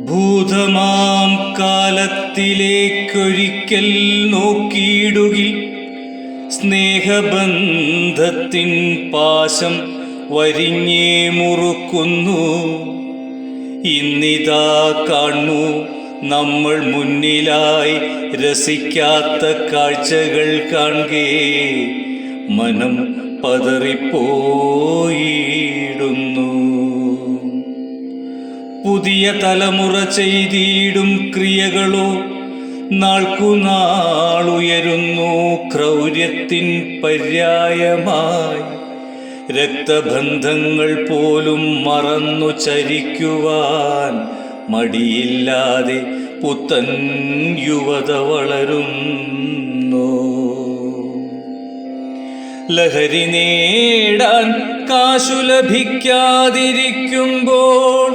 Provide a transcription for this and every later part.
ഭൂതമാം കാലത്തിലേക്കൊരിക്കൽ നോക്കിയിടുകിൽ സ്നേഹബന്ധത്തിൻ പാശം വരിഞ്ഞേ മുറുക്കുന്നു. ഇന്നിതാ കാണു നമ്മൾ മുന്നിലായി രസിക്കാത്ത കാഴ്ചകൾ കാണേ മനം പതറിപ്പോയിടുന്നു. പുതിയ തലമുറ ചെയ്തിടും ക്രിയകളോ നാൾക്കുനാളുയരുന്നു ക്രൗര്യത്തിൻ പര്യായമായി. രക്തബന്ധങ്ങൾ പോലും മറന്നു ചരിക്കുവാൻ മടിയില്ലാതെ പുത്തൻ യുവത വളരുന്നു. ലഹരി നേടാൻ കാശു ലഭിക്കാതിരിക്കുമ്പോൾ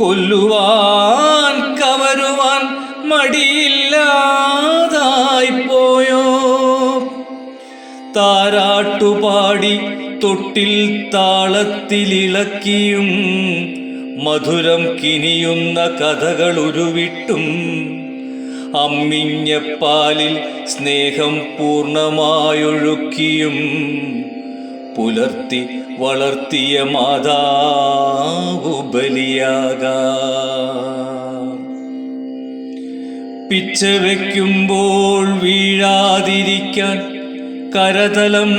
കൊല്ലുവാൻ കവരുവാൻ മടിയില്ലാതായിപ്പോയോ? താരാട്ടുപാടി തൊട്ടിൽ താളത്തിലിളക്കിയും മധുരം കിനിയുന്ന കഥകൾ ഉരുവിട്ടും അമ്മിഞ്ഞ പാലിൽ സ്നേഹം പൂർണ്ണമായൊഴുക്കിയും പുലർത്തി വളർത്തിയ മാതാവു ബലിയാകാം. പിച്ച വയ്ക്കുമ്പോൾ വീഴാതിരിക്കാൻ കരതലം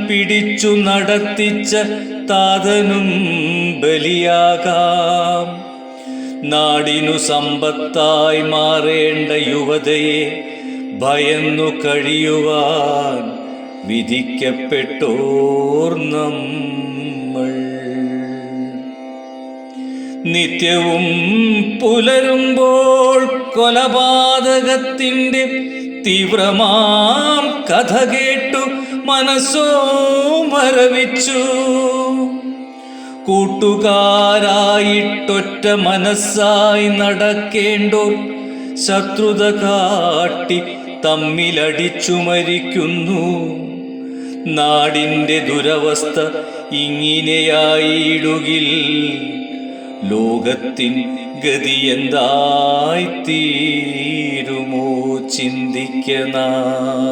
പിടിച്ചു നടത്തിച്ച താതനും ബലിയാകാം. നാടിനു സമ്പത്തായി മാറേണ്ട യുവതയെ ഭയന്നു കഴിയുവാൻ വിധിക്കപ്പെട്ടോർ നമ്മൾ. നിത്യവും പുലരുമ്പോൾ കൊലപാതകത്തിൻ്റെ തീവ്രമാം കഥ കേട്ടു മനസ്സോ മരവിച്ചു. കൂട്ടുകാരായിട്ടൊറ്റ മനസ്സായി നടക്കേണ്ടോർ ശത്രുത കാട്ടി തമ്മിലടിച്ചു മരിക്കുന്നു. നാടിൻ്റെ ദുരവസ്ഥ ഇങ്ങനെയായിടുകിൽ ലോകത്തിൻ ഗതി എന്തായിത്തീരുമോ ചിന്തിക്കനാം.